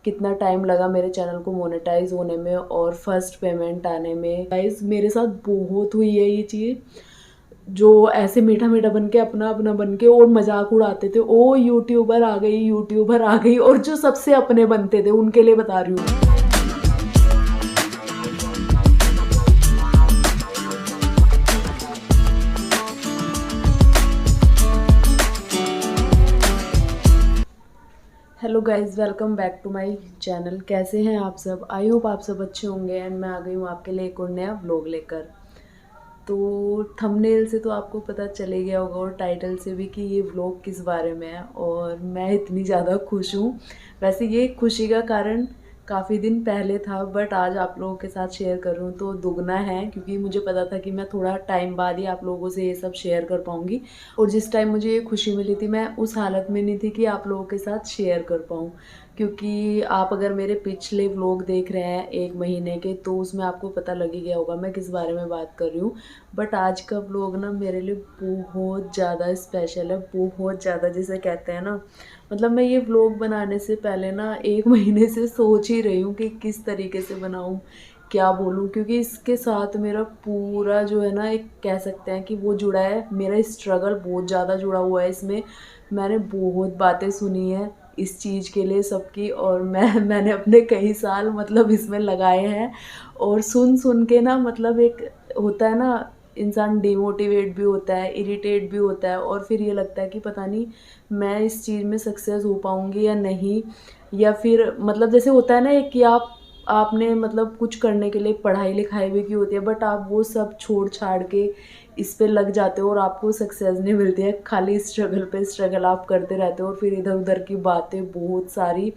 कितना टाइम लगा मेरे चैनल को मोनेटाइज होने में और फर्स्ट पेमेंट आने में। गाइस मेरे साथ बहुत हुई है ये चीज़, जो ऐसे मीठा मीठा बन के अपना अपना बन के और मजाक उड़ाते थे, ओ यूट्यूबर आ गई, यूट्यूबर आ गई, और जो सबसे अपने बनते थे उनके लिए बता रही हूँ। Hello guys, welcome back to my channel. कैसे हैं आप सब? आई होप आप सब अच्छे होंगे। एंड मैं आ गई हूँ आपके लिए एक और नया व्लॉग लेकर। तो थंबनेल से तो आपको पता चले गया होगा और टाइटल से भी कि ये व्लॉग किस बारे में है, और मैं इतनी ज़्यादा खुश हूँ। वैसे ये खुशी का कारण काफ़ी दिन पहले था, बट आज आप लोगों के साथ शेयर कर रही हूँ तो दुगना है, क्योंकि मुझे पता था कि मैं थोड़ा टाइम बाद ही आप लोगों से ये सब शेयर कर पाऊँगी। और जिस टाइम मुझे ये खुशी मिली थी, मैं उस हालत में नहीं थी कि आप लोगों के साथ शेयर कर पाऊँ। क्योंकि आप अगर मेरे पिछले व्लॉग देख रहे हैं 1 महीने के, तो उसमें आपको पता लग ही गया होगा मैं किस बारे में बात कर रही हूँ। बट आज का व्लॉग ना मेरे लिए बहुत ज़्यादा स्पेशल है, बहुत ज़्यादा, जिसे कहते हैं ना। मतलब मैं ये व्लॉग बनाने से पहले ना 1 महीने से सोच ही रही हूँ कि किस तरीके से बनाऊँ, क्या बोलूँ, क्योंकि इसके साथ मेरा पूरा जो है ना, एक कह सकते हैं कि वो जुड़ा है, मेरा स्ट्रगल बहुत ज़्यादा जुड़ा हुआ है इसमें। मैंने बहुत बातें सुनी है इस चीज़ के लिए सबकी, और मैंने अपने कई साल मतलब इसमें लगाए हैं। और सुन सुन के ना, मतलब एक होता है ना, इंसान डिमोटिवेट भी होता है, इरिटेट भी होता है, और फिर ये लगता है कि पता नहीं मैं इस चीज़ में सक्सेस हो पाऊँगी या नहीं। या फिर मतलब जैसे होता है ना एक कि आपने मतलब कुछ करने के लिए पढ़ाई लिखाई भी की होती है, बट आप वो सब छोड़ छाड़ के इस पे लग जाते हो और आपको सक्सेस नहीं मिलती है, खाली स्ट्रगल पे स्ट्रगल आप करते रहते हो, और फिर इधर उधर की बातें बहुत सारी।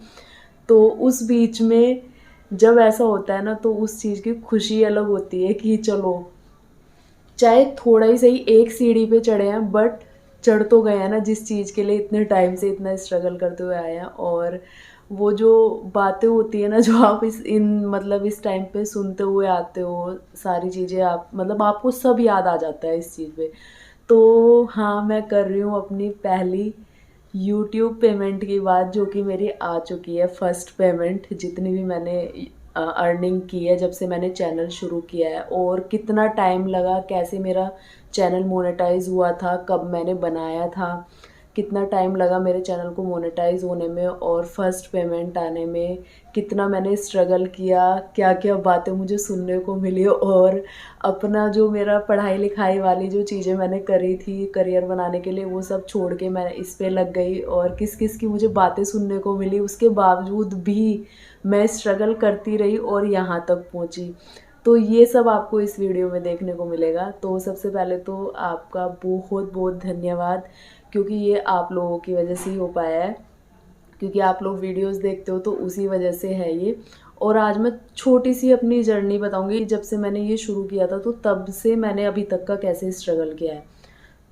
तो उस बीच में जब ऐसा होता है ना, तो उस चीज़ की खुशी अलग होती है कि चलो, चाहे थोड़ा ही सही एक सीढ़ी पे चढ़े हैं, बट चढ़ तो गए हैं ना, जिस चीज़ के लिए इतने टाइम से इतना स्ट्रगल करते हुए आए हैं। और वो जो बातें होती है ना, जो आप इस टाइम पे सुनते हुए आते हो, सारी चीज़ें आप मतलब आपको सब याद आ जाता है इस चीज़ पे। तो हाँ, मैं कर रही हूँ अपनी पहली यूट्यूब पेमेंट की बात, जो कि मेरी आ चुकी है फर्स्ट पेमेंट, जितनी भी मैंने अर्निंग की है जब से मैंने चैनल शुरू किया है। और कितना टाइम लगा, कैसे मेरा चैनल मोनेटाइज हुआ था, कब मैंने बनाया था, कितना टाइम लगा मेरे चैनल को मोनेटाइज होने में और फर्स्ट पेमेंट आने में, कितना मैंने स्ट्रगल किया, क्या क्या बातें मुझे सुनने को मिली, और अपना जो मेरा पढ़ाई लिखाई वाली जो चीज़ें मैंने करी थी करियर बनाने के लिए, वो सब छोड़ के मैं इस पे लग गई, और किस किस की मुझे बातें सुनने को मिली, उसके बावजूद भी मैं स्ट्रगल करती रही और यहाँ तक पहुँची। तो ये सब आपको इस वीडियो में देखने को मिलेगा। तो सबसे पहले तो आपका बहुत बहुत धन्यवाद, क्योंकि ये आप लोगों की वजह से ही हो पाया है, क्योंकि आप लोग वीडियोस देखते हो तो उसी वजह से है ये। और आज मैं छोटी सी अपनी जर्नी बताऊंगी, जब से मैंने ये शुरू किया था तो तब से मैंने अभी तक का कैसे स्ट्रगल किया है।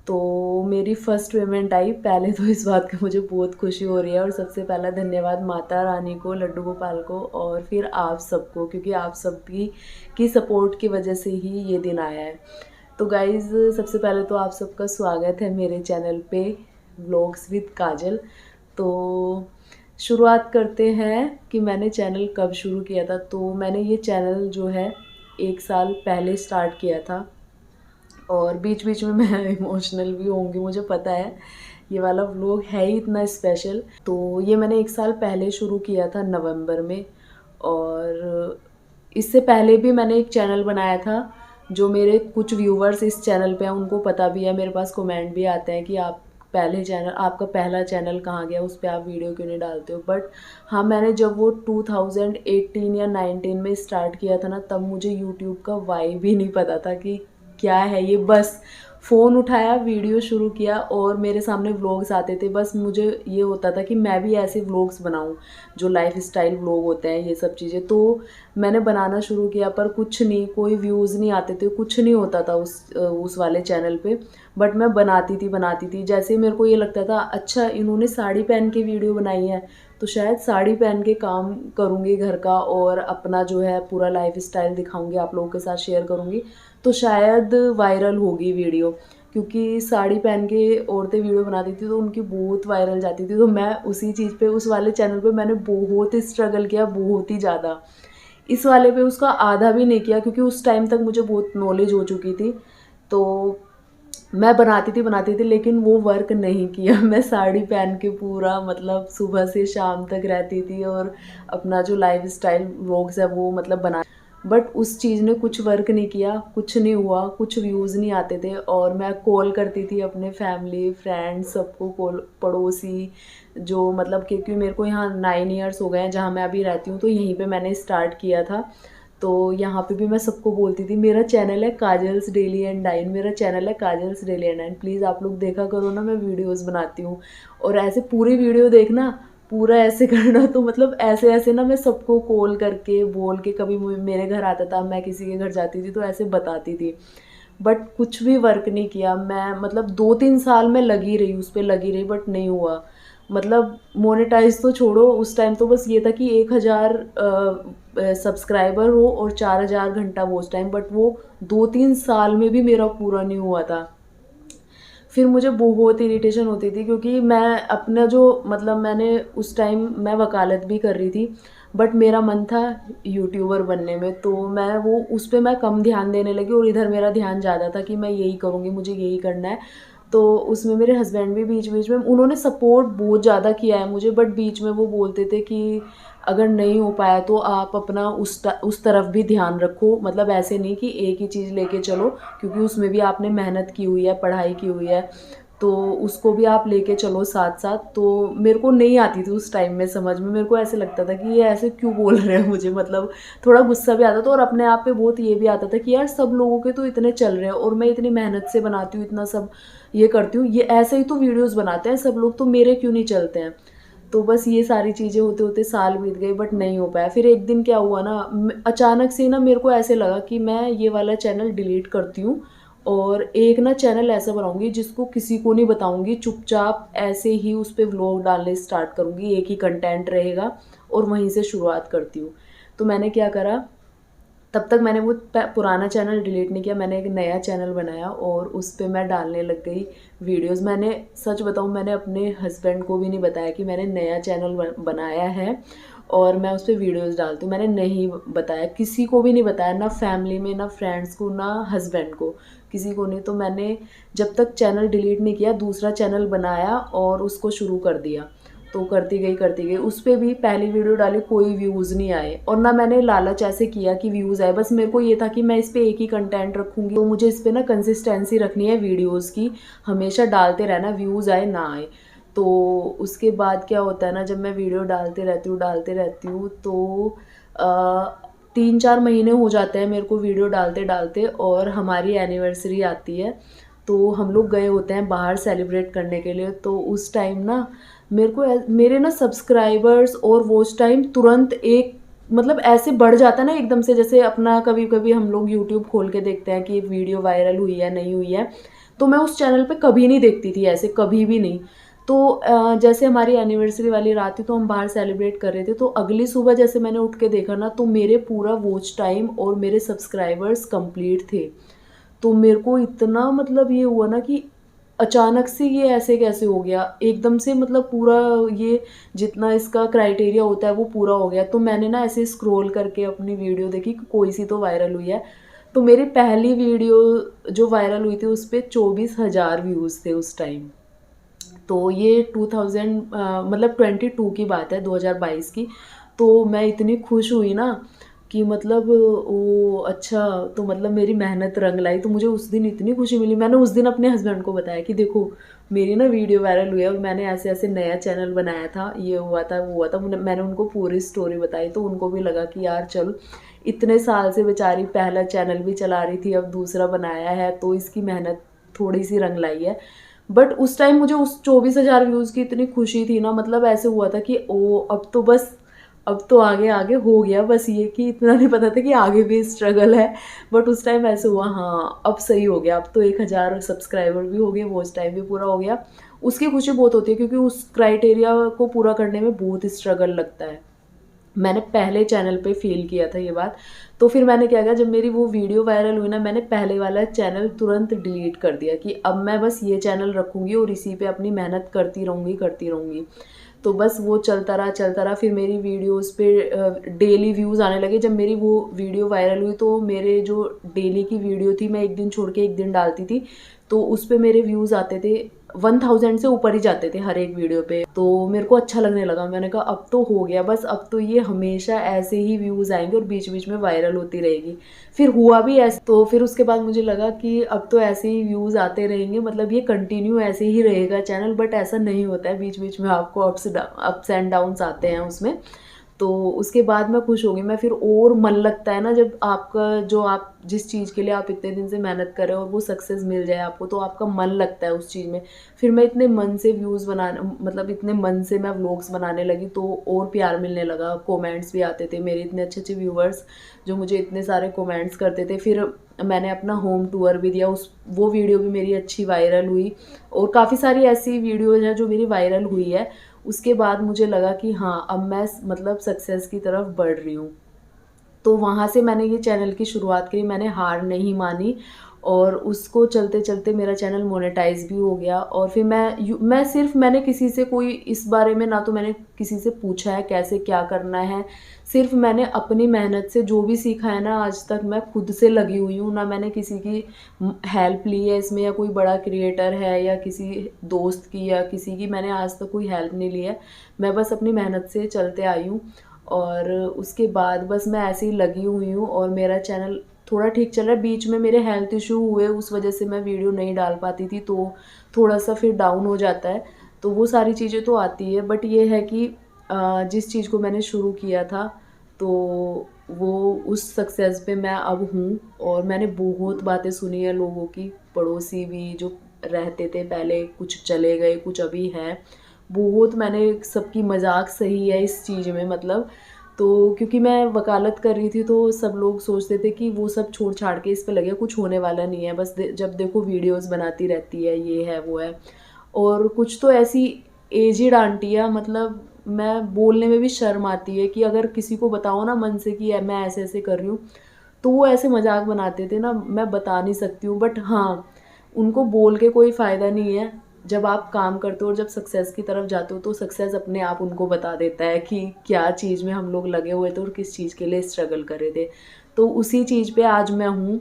तो मेरी फ़र्स्ट पेमेंट आई, पहले तो इस बात की मुझे बहुत खुशी हो रही है, और सबसे पहला धन्यवाद माता रानी को, लड्डू गोपाल को, और फिर आप सबको, क्योंकि आप सब की सपोर्ट की वजह से ही ये दिन आया है। तो गाइज़, सबसे पहले तो आप सबका स्वागत है मेरे चैनल पे, व्लॉग्स विद काजल। तो शुरुआत करते हैं कि मैंने चैनल कब शुरू किया था। तो मैंने ये चैनल जो है 1 साल पहले स्टार्ट किया था, और बीच बीच में मैं इमोशनल भी होंगी, मुझे पता है, ये वाला व्लॉग है ही इतना स्पेशल। तो ये मैंने 1 साल पहले शुरू किया था नवंबर में। और इससे पहले भी मैंने एक चैनल बनाया था, जो मेरे कुछ व्यूवर्स इस चैनल पे हैं उनको पता भी है, मेरे पास कमेंट भी आते हैं कि आपका पहला चैनल कहाँ गया, उस पर आप वीडियो क्यों नहीं डालते हो। बट हाँ, मैंने जब वो 2018 या 19 में स्टार्ट किया था ना, तब मुझे यूट्यूब का वाई भी नहीं पता था कि क्या है ये। बस फ़ोन उठाया, वीडियो शुरू किया, और मेरे सामने व्लॉग्स आते थे। बस मुझे ये होता था कि मैं भी ऐसे व्लॉग्स बनाऊं, जो लाइफ स्टाइल व्लॉग होते हैं, ये सब चीज़ें। तो मैंने बनाना शुरू किया, पर कुछ नहीं, कोई व्यूज़ नहीं आते थे, कुछ नहीं होता था उस वाले चैनल पे। बट मैं बनाती थी। जैसे ही मेरे को ये लगता था, अच्छा इन्होंने साड़ी पहन के वीडियो बनाई है, तो शायद साड़ी पहन के काम करूँगी घर का, और अपना जो है पूरा लाइफ स्टाइल दिखाऊँगी, आप लोगों के साथ शेयर करूँगी। तो शायद वायरल होगी वीडियो, क्योंकि साड़ी पहन के औरतें वीडियो बनाती थी तो उनकी बहुत वायरल जाती थी। तो मैं उसी चीज़ पे, उस वाले चैनल पे मैंने बहुत ही स्ट्रगल किया, बहुत ही ज़्यादा। इस वाले पे उसका आधा भी नहीं किया, क्योंकि उस टाइम तक मुझे बहुत नॉलेज हो चुकी थी। तो मैं बनाती थी लेकिन वो वर्क नहीं किया। मैं साड़ी पहन के पूरा मतलब सुबह से शाम तक रहती थी और अपना जो लाइफ़स्टाइल व्लॉग्स है वो मतलब बना, बट उस चीज़ ने कुछ वर्क नहीं किया, कुछ नहीं हुआ, कुछ व्यूज़ नहीं आते थे। और मैं कॉल करती थी अपने फैमिली, फ्रेंड्स, सबको कॉल, पड़ोसी जो मतलब, क्योंकि मेरे को यहाँ 9 ईयर्स हो गए हैं जहाँ मैं अभी रहती हूँ, तो यहीं पे मैंने स्टार्ट किया था। तो यहाँ पे भी मैं सबको बोलती थी मेरा चैनल है काजल्स डेली एंड डाइन, मेरा चैनल है Kajal's daily and dine, please आप लोग देखा करो ना, मैं वीडियोस बनाती हूँ। और ऐसे पूरी वीडियो देखना, पूरा ऐसे करना। तो मतलब ऐसे ऐसे ना मैं सबको कॉल करके बोल के, कभी मेरे घर आता था, मैं किसी के घर जाती थी तो ऐसे बताती थी। बट कुछ भी वर्क नहीं किया। मैं मतलब 2-3 साल में लगी रही, उस पर लगी रही, बट नहीं हुआ। मतलब मोनेटाइज तो छोड़ो, उस टाइम तो बस ये था कि 1000 सब्सक्राइबर हो और 4000 घंटा वॉच टाइम, बट वो 2-3 साल में भी मेरा पूरा नहीं हुआ था। फिर मुझे बहुत इरिटेशन होती थी, क्योंकि मैं अपना जो मतलब, मैंने उस टाइम मैं वकालत भी कर रही थी, बट मेरा मन था यूट्यूबर बनने में। तो मैं वो उस पे मैं कम ध्यान देने लगी और इधर मेरा ध्यान ज़्यादा था कि मैं यही करूँगी, मुझे यही करना है। तो उसमें मेरे हस्बैंड भी बीच बीच में उन्होंने सपोर्ट बहुत ज़्यादा किया है मुझे, बट बीच में वो बोलते थे कि अगर नहीं हो पाया तो आप अपना उस तरफ भी ध्यान रखो, मतलब ऐसे नहीं कि एक ही चीज़ लेके चलो, क्योंकि उसमें भी आपने मेहनत की हुई है, पढ़ाई की हुई है, तो उसको भी आप लेके चलो साथ साथ। तो मेरे को नहीं आती थी उस टाइम में समझ में, मेरे को ऐसे लगता था कि ये ऐसे क्यों बोल रहे हैं मुझे, मतलब थोड़ा गुस्सा भी आता था और अपने आप पे बहुत ये भी आता था कि यार सब लोगों के तो इतने चल रहे हैं और मैं इतनी मेहनत से बनाती हूँ, इतना सब ये करती हूँ, ये ऐसे ही तो वीडियोस बनाते हैं सब लोग, तो मेरे क्यों नहीं चलते हैं। तो बस ये सारी चीज़ें होते होते साल बीत गए, बट नहीं हो पाया। फिर एक दिन क्या हुआ ना, अचानक से ना मेरे को ऐसे लगा कि मैं ये वाला चैनल डिलीट करती हूँ और एक ना चैनल ऐसा बनाऊंगी जिसको किसी को नहीं बताऊंगी, चुपचाप ऐसे ही उस पर व्लॉग डालने स्टार्ट करूंगी, एक ही कंटेंट रहेगा और वहीं से शुरुआत करती हूँ। तो मैंने क्या करा, तब तक मैंने वो पुराना चैनल डिलीट नहीं किया, मैंने एक नया चैनल बनाया और उस पे मैं डालने लग गई वीडियोस। मैंने सच बताऊँ, मैंने अपने हस्बैंड को भी नहीं बताया कि मैंने नया चैनल बनाया है और मैं उस पर वीडियोस डालती हूँ। मैंने नहीं बताया, किसी को भी नहीं बताया, ना फैमिली में, ना फ्रेंड्स को, ना हस्बैंड को, किसी को नहीं। तो मैंने जब तक चैनल डिलीट नहीं किया, दूसरा चैनल बनाया और उसको शुरू कर दिया। तो करती गई, उस पर भी पहली वीडियो डाली, कोई व्यूज़ नहीं आए और ना मैंने लालच ऐसे किया कि व्यूज़ आए, बस मेरे को ये था कि मैं इस पर एक ही कंटेंट रखूँगी, तो मुझे इस पर ना कंसिस्टेंसी रखनी है वीडियोज़ की, हमेशा डालते रहना, व्यूज़ आए ना आए। तो उसके बाद क्या होता है ना, जब मैं वीडियो डालते रहती हूँ तो 3-4 महीने हो जाते हैं मेरे को वीडियो डालते डालते, और हमारी एनिवर्सरी आती है। तो हम लोग गए होते हैं बाहर सेलिब्रेट करने के लिए। तो उस टाइम ना मेरे ना सब्सक्राइबर्स और वॉच टाइम तुरंत एक मतलब ऐसे बढ़ जाता है ना एकदम से, जैसे अपना कभी कभी हम लोग यूट्यूब खोल के देखते हैं कि वीडियो वायरल हुई है नहीं हुई है। तो मैं उस चैनल पे कभी नहीं देखती थी ऐसे, कभी भी नहीं। तो जैसे हमारी एनिवर्सरी वाली रात थी तो हम बाहर सेलिब्रेट कर रहे थे, तो अगली सुबह जैसे मैंने उठ के देखा ना, तो मेरे पूरा वॉच टाइम और मेरे सब्सक्राइबर्स कंप्लीट थे। तो मेरे को इतना मतलब ये हुआ ना कि अचानक से ये ऐसे कैसे हो गया एकदम से, मतलब पूरा ये जितना इसका क्राइटेरिया होता है वो पूरा हो गया। तो मैंने ना ऐसे स्क्रॉल करके अपनी वीडियो देखी कि कोई सी तो वायरल हुई है। तो मेरी पहली वीडियो जो वायरल हुई थी उस पर 24,000 व्यूज़ थे उस टाइम। तो ये 2000 मतलब 22 की बात है, 2022 की। तो मैं इतनी खुश हुई ना कि मतलब वो अच्छा, तो मतलब मेरी मेहनत रंग लाई। तो मुझे उस दिन इतनी खुशी मिली, मैंने उस दिन अपने हस्बैंड को बताया कि देखो मेरी ना वीडियो वायरल हुई है और मैंने ऐसे ऐसे नया चैनल बनाया था, ये हुआ था वो हुआ था। मैंने उनको पूरी स्टोरी बताई, तो उनको भी लगा कि यार चल, इतने साल से बेचारी पहला चैनल भी चला रही थी, अब दूसरा बनाया है, तो इसकी मेहनत थोड़ी सी रंग लाई है। बट उस टाइम मुझे उस 24,000 व्यूज़ की इतनी खुशी थी ना, मतलब ऐसे हुआ था कि ओ अब तो बस, अब तो आगे आगे हो गया, बस ये कि इतना नहीं पता था कि आगे भी स्ट्रगल है। बट उस टाइम ऐसे हुआ, हाँ अब सही हो गया, अब तो 1000 सब्सक्राइबर भी हो गए, वॉच टाइम भी पूरा हो गया। उसकी खुशी बहुत होती है, क्योंकि उस क्राइटेरिया को पूरा करने में बहुत स्ट्रगल लगता है। मैंने पहले चैनल पे फ़ील किया था ये बात। तो फिर मैंने क्या किया, जब मेरी वो वीडियो वायरल हुई ना, मैंने पहले वाला चैनल तुरंत डिलीट कर दिया कि अब मैं बस ये चैनल रखूँगी और इसी पे अपनी मेहनत करती रहूँगी, करती रहूँगी। तो बस वो चलता रहा, फिर मेरी वीडियोज़ पे डेली व्यूज़ आने लगे। जब मेरी वो वीडियो वायरल हुई तो मेरे जो डेली की वीडियो थी, मैं एक दिन छोड़ के एक दिन डालती थी, तो उस पे मेरे व्यूज़ आते थे 1000 से ऊपर ही जाते थे हर एक वीडियो पे। तो मेरे को अच्छा लगने लगा, मैंने कहा अब तो हो गया, बस अब तो ये हमेशा ऐसे ही व्यूज़ आएंगे और बीच बीच में वायरल होती रहेगी। फिर हुआ भी ऐसे, तो फिर उसके बाद मुझे लगा कि अब तो ऐसे ही व्यूज़ आते रहेंगे, मतलब ये कंटिन्यू ऐसे ही रहेगा चैनल। बट ऐसा नहीं होता है, बीच बीच में आपको अप्स एंड डाउन्स आते हैं उसमें। तो उसके बाद मैं खुश हो गई। मैं फिर और मन लगता है ना, जब आपका जो आप जिस चीज़ के लिए आप इतने दिन से मेहनत कर रहे हो और वो सक्सेस मिल जाए आपको, तो आपका मन लगता है उस चीज़ में। फिर मैं इतने मन से व्यूज़ बनाने, मतलब इतने मन से मैं व्लॉग्स बनाने लगी, तो और प्यार मिलने लगा, कमेंट्स भी आते थे मेरे इतने अच्छे अच्छे व्यूवर्स जो मुझे इतने सारे कमेंट्स करते थे। फिर मैंने अपना होम टूर भी दिया, उस वो वीडियो भी मेरी अच्छी वायरल हुई। और काफ़ी सारी ऐसी वीडियोज़ हैं जो मेरी वायरल हुई है। उसके बाद मुझे लगा कि हाँ, अब मैं मतलब सक्सेस की तरफ बढ़ रही हूँ। तो वहाँ से मैंने ये चैनल की शुरुआत करी, मैंने हार नहीं मानी और उसको चलते चलते मेरा चैनल मोनेटाइज भी हो गया। और फिर मैं सिर्फ, मैंने किसी से कोई इस बारे में, ना तो मैंने किसी से पूछा है कैसे क्या करना है, सिर्फ मैंने अपनी मेहनत से जो भी सीखा है ना, आज तक मैं खुद से लगी हुई हूँ। ना मैंने किसी की हेल्प ली है इसमें, या कोई बड़ा क्रिएटर है या किसी दोस्त की या किसी की, मैंने आज तक कोई हेल्प नहीं ली है। मैं बस अपनी मेहनत से चलते आई हूँ। और उसके बाद बस मैं ऐसे ही लगी हुई हूँ और मेरा चैनल थोड़ा ठीक चल रहा है। बीच में मेरे हेल्थ इशू हुए, उस वजह से मैं वीडियो नहीं डाल पाती थी, तो थोड़ा सा फिर डाउन हो जाता है। तो वो सारी चीज़ें तो आती है, बट ये है कि जिस चीज़ को मैंने शुरू किया था, तो वो उस सक्सेस पे मैं अब हूँ। और मैंने बहुत बातें सुनी है लोगों की, पड़ोसी भी जो रहते थे पहले, कुछ चले गए, कुछ अभी हैं। बहुत मैंने सबकी मजाक सही है इस चीज़ में, मतलब। तो क्योंकि मैं वकालत कर रही थी, तो सब लोग सोचते थे कि वो सब छोड़ छाड़ के इस पे लगे, कुछ होने वाला नहीं है, बस जब देखो वीडियोस बनाती रहती है, ये है वो है। और कुछ तो ऐसी एजिड आंटियाँ, मतलब मैं बोलने में भी शर्म आती है कि अगर किसी को बताओ ना मन से कि मैं ऐसे ऐसे कर रही हूँ, तो वो ऐसे मजाक बनाते थे ना, मैं बता नहीं सकती हूँ। बट हाँ, उनको बोल के कोई फ़ायदा नहीं है। जब आप काम करते हो और जब सक्सेस की तरफ जाते हो, तो सक्सेस अपने आप उनको बता देता है कि क्या चीज़ में हम लोग लगे हुए थे और किस चीज़ के लिए स्ट्रगल कर रहे थे। तो उसी चीज़ पे आज मैं हूँ।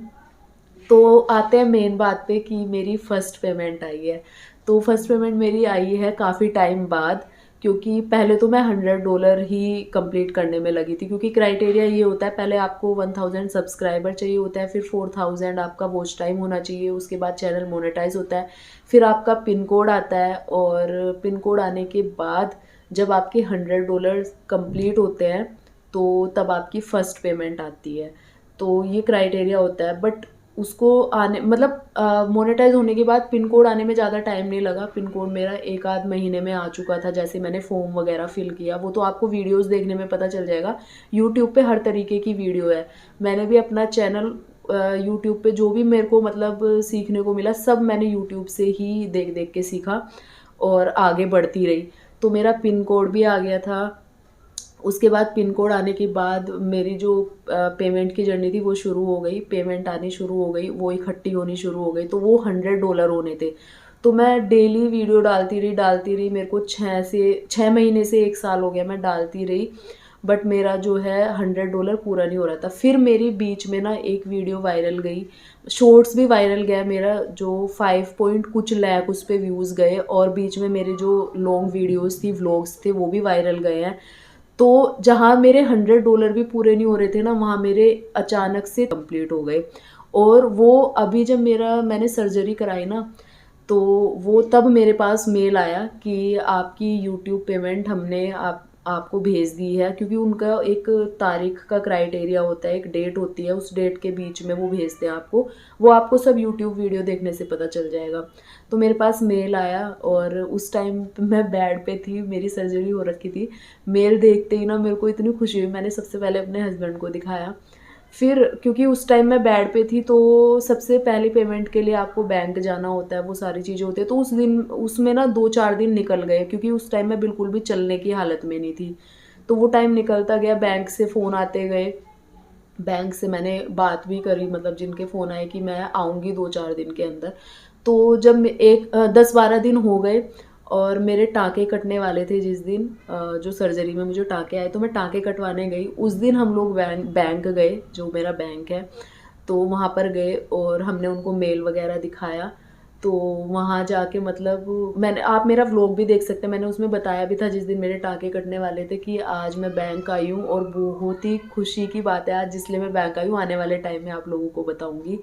तो आते हैं मेन बात पे कि मेरी फ़र्स्ट पेमेंट आई है। तो फर्स्ट पेमेंट मेरी आई है काफ़ी टाइम बाद, क्योंकि पहले तो मैं $100 ही कंप्लीट करने में लगी थी। क्योंकि क्राइटेरिया ये होता है, पहले आपको 1000 सब्सक्राइबर चाहिए होता है, फिर 4000 आपका वॉच टाइम होना चाहिए, उसके बाद चैनल मोनेटाइज होता है, फिर आपका पिन कोड आता है। और पिन कोड आने के बाद जब आपके $100 कंप्लीट होते हैं, तो तब आपकी फ़र्स्ट पेमेंट आती है। तो ये क्राइटेरिया होता है। बट उसको आने, मतलब मोनेटाइज होने के बाद पिन कोड आने में ज़्यादा टाइम नहीं लगा। पिन कोड मेरा एक आध महीने में आ चुका था। जैसे मैंने फॉर्म वगैरह फिल किया, वो तो आपको वीडियोस देखने में पता चल जाएगा। यूट्यूब पे हर तरीके की वीडियो है। मैंने भी अपना चैनल यूट्यूब पे जो भी मेरे को मतलब सीखने को मिला, सब मैंने यूट्यूब से ही देख देख के सीखा और आगे बढ़ती रही। तो मेरा पिन कोड भी आ गया था। उसके बाद पिन कोड आने के बाद मेरी जो पेमेंट की जर्नी थी वो शुरू हो गई। पेमेंट आनी शुरू हो गई, वो इकट्ठी होनी शुरू हो गई। तो वो $100 होने थे। तो मैं डेली वीडियो डालती रही। मेरे को 6 महीने से 1 साल हो गया मैं डालती रही। बट मेरा जो है $100 पूरा नहीं हो रहा था। फिर मेरी बीच में ना एक वीडियो वायरल गई, शॉर्ट्स भी वायरल गया मेरा, जो 5 पॉइंट कुछ लाख उस पर व्यूज़ गए। और बीच में मेरे जो लॉन्ग वीडियोज़ थी, व्लॉग्स थे, वो भी वायरल गए हैं। तो जहाँ मेरे $100 भी पूरे नहीं हो रहे थे ना, वहाँ मेरे अचानक से कंप्लीट हो गए। और वो अभी जब मैंने सर्जरी कराई ना, तो वो तब मेरे पास मेल आया कि आपकी यूट्यूब पेमेंट हमने आपको भेज दी है। क्योंकि उनका एक तारीख का क्राइटेरिया होता है, एक डेट होती है, उस डेट के बीच में वो भेजते हैं आपको। वो आपको सब यूट्यूब वीडियो देखने से पता चल जाएगा। तो मेरे पास मेल आया और उस टाइम मैं बेड पे थी, मेरी सर्जरी हो रखी थी। मेल देखते ही ना मेरे को इतनी खुशी हुई, मैंने सबसे पहले अपने हस्बैंड को दिखाया। फिर क्योंकि उस टाइम मैं बेड पे थी, तो सबसे पहली पेमेंट के लिए आपको बैंक जाना होता है, वो सारी चीज़ें होती है। तो उस दिन उसमें ना 2-4 दिन निकल गए, क्योंकि उस टाइम मैं बिल्कुल भी चलने की हालत में नहीं थी। तो वो टाइम निकलता गया, बैंक से फ़ोन आते गए, बैंक से मैंने बात भी करी, मतलब जिनके फ़ोन आए कि मैं आऊँगी 2-4 दिन के अंदर। तो जब 10-12 दिन हो गए और मेरे टाँके कटने वाले थे जिस दिन, जो सर्जरी में मुझे टाँके आए, तो मैं टाँके कटवाने गई। उस दिन हम लोग बैंक गए, जो मेरा बैंक है, तो वहाँ पर गए और हमने उनको मेल वगैरह दिखाया। तो वहाँ जाके मतलब मैंने, आप मेरा व्लॉग भी देख सकते हैं, मैंने उसमें बताया भी था जिस दिन मेरे टाँके कटने वाले थे कि आज मैं बैंक आई हूँ और बहुत ही खुशी की बात है आज, जिसलिए मैं बैंक आई हूँ, आने वाले टाइम में आप लोगों को बताऊँगी।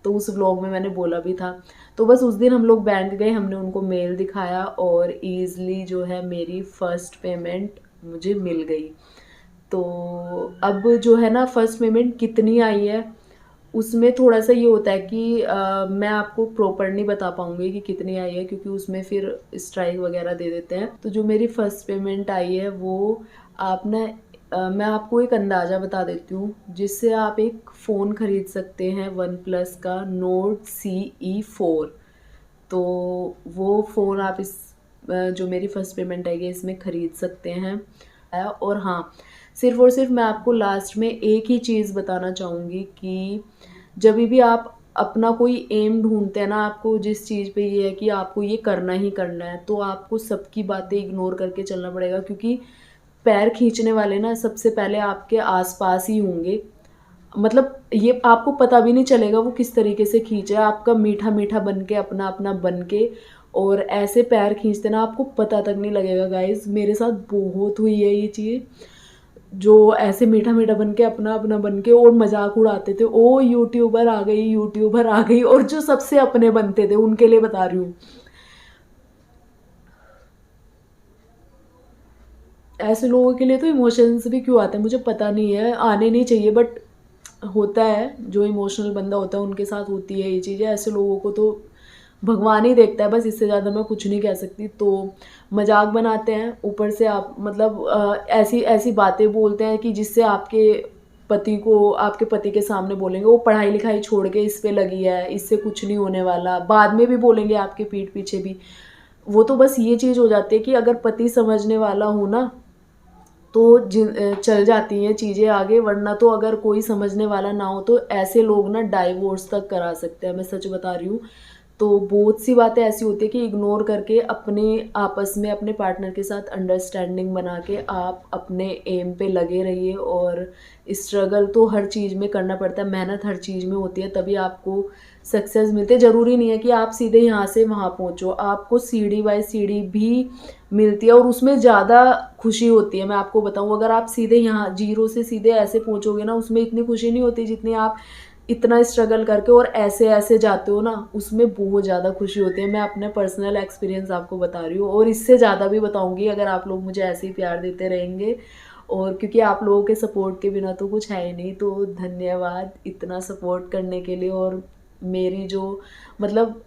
तो उस व्लॉग में मैंने बोला भी था। तो बस उस दिन हम लोग बैंक गए, हमने उनको मेल दिखाया और ईज़िली जो है मेरी फ़र्स्ट पेमेंट मुझे मिल गई। तो अब जो है ना, फ़र्स्ट पेमेंट कितनी आई है उसमें थोड़ा-सा ये होता है कि मैं आपको प्रॉपर नहीं बता पाऊँगी कि कितनी आई है, क्योंकि उसमें फिर स्ट्राइक वगैरह दे देते हैं। तो जो मेरी फर्स्ट पेमेंट आई है वो, आप ना मैं आपको एक अंदाज़ा बता देती हूँ, जिससे आप एक फ़ोन खरीद सकते हैं वन प्लस का नोट CE4। तो वो फ़ोन आप जो मेरी फर्स्ट पेमेंट आएगी इसमें ख़रीद सकते हैं। और हाँ, सिर्फ़ और सिर्फ़ मैं आपको लास्ट में एक ही चीज़ बताना चाहूँगी कि जभी भी आप अपना कोई एम ढूँढते हैं ना, आपको जिस चीज़ पे ये है कि आपको ये करना ही करना है, तो आपको सबकी बातें इग्नोर करके चलना पड़ेगा, क्योंकि पैर खींचने वाले ना सबसे पहले आपके आस-पास ही होंगे। मतलब ये आपको पता भी नहीं चलेगा वो किस तरीके से खींचे, आपका मीठा-मीठा बन के, अपना-अपना बन के, और ऐसे पैर खींचते ना आपको पता तक नहीं लगेगा गाइज़। मेरे साथ बहुत हुई है ये चीज़, जो ऐसे मीठा-मीठा बन के, अपना-अपना बन के और मज़ाक उड़ाते थे, ओह! यूट्यूबर आ गई, और जो सबसे अपने बनते थे उनके लिए बता रही हूँ। ऐसे लोगों के लिए तो इमोशंस भी क्यों आते हैं मुझे पता नहीं है, आने नहीं चाहिए, बट होता है, जो इमोशनल बंदा होता है उनके साथ होती है ये चीज़ें। ऐसे लोगों को तो भगवान ही देखता है, बस इससे ज़्यादा मैं कुछ नहीं कह सकती। तो मज़ाक बनाते हैं, ऊपर से आप मतलब ऐसी ऐसी बातें बोलते हैं कि जिससे आपके पति के सामने बोलेंगे वो पढ़ाई-लिखाई छोड़ के इस पे लगी है, इससे कुछ नहीं होने वाला। बाद में भी बोलेंगे आपके पीठ पीछे भी। वो तो बस ये चीज़ हो जाती है कि अगर पति समझने वाला हो ना, तो चल जाती हैं चीज़ें आगे, वरना तो अगर कोई समझने वाला ना हो तो ऐसे लोग ना डाइवोर्स तक करा सकते हैं, मैं सच बता रही हूँ। तो बहुत सी बातें ऐसी होती है कि इग्नोर करके अपने आपस में अपने पार्टनर के साथ अंडरस्टैंडिंग बना के आप अपने एम पे लगे रहिए। और स्ट्रगल तो हर चीज़ में करना पड़ता है, मेहनत हर चीज़ में होती है, तभी आपको सक्सेस मिलते हैं। ज़रूरी नहीं है कि आप सीधे यहाँ से वहाँ पहुँचो, आपको सीढ़ी बाय सीढ़ी भी मिलती है और उसमें ज़्यादा खुशी होती है। मैं आपको बताऊँ, अगर आप सीधे यहाँ ज़ीरो से सीधे ऐसे पहुँचोगे ना, उसमें इतनी खुशी नहीं होती जितनी आप इतना स्ट्रगल करके और ऐसे-ऐसे जाते हो ना, उसमें बहुत ज़्यादा खुशी होती है। मैं अपना पर्सनल एक्सपीरियंस आपको बता रही हूँ, और इससे ज़्यादा भी बताऊँगी अगर आप लोग मुझे ऐसे ही प्यार देते रहेंगे। और क्योंकि आप लोगों के सपोर्ट के बिना तो कुछ है ही नहीं, तो धन्यवाद इतना सपोर्ट करने के लिए। और मेरी जो मतलब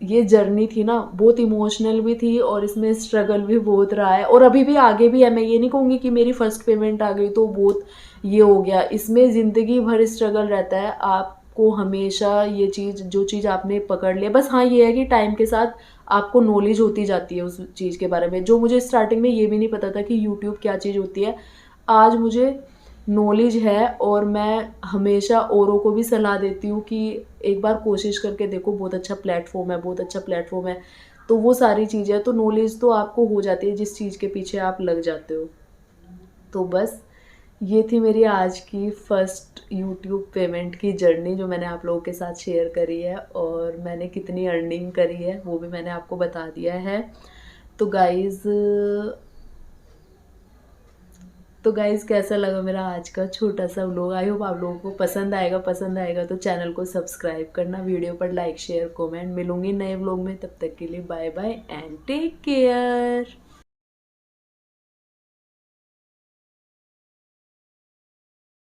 ये जर्नी थी ना, बहुत इमोशनल भी थी और इसमें स्ट्रगल भी बहुत रहा है और अभी भी आगे भी है। मैं ये नहीं कहूँगी कि मेरी फर्स्ट पेमेंट आ गई तो बहुत ये हो गया, इसमें ज़िंदगी भर स्ट्रगल रहता है। आपको हमेशा ये चीज़, जो चीज़ आपने पकड़ लिया, बस हाँ ये है कि टाइम के साथ आपको नॉलेज होती जाती है उस चीज़ के बारे में। जो मुझे स्टार्टिंग में ये भी नहीं पता था कि यूट्यूब क्या चीज़ होती है, आज मुझे नॉलेज है और मैं हमेशा औरों को भी सलाह देती हूँ कि एक बार कोशिश करके देखो, बहुत अच्छा प्लेटफ़ॉर्म है, बहुत अच्छा प्लेटफ़ॉर्म है। तो वो सारी चीज़ें, तो नॉलेज तो आपको हो जाती है जिस चीज़ के पीछे आप लग जाते हो। तो बस ये थी मेरी आज की फर्स्ट यूट्यूब पेमेंट की जर्नी, जो मैंने आप लोगों के साथ शेयर करी है, और मैंने कितनी अर्निंग करी है वो भी मैंने आपको बता दिया है। तो गाइज़ कैसा लगा मेरा आज का छोटा सा व्लॉग? आई होप आप लोगों को पसंद आएगा तो चैनल को सब्सक्राइब करना, वीडियो पर लाइक शेयर कमेंट। मिलूंगी नए व्लॉग में, तब तक के लिए bye bye and take care.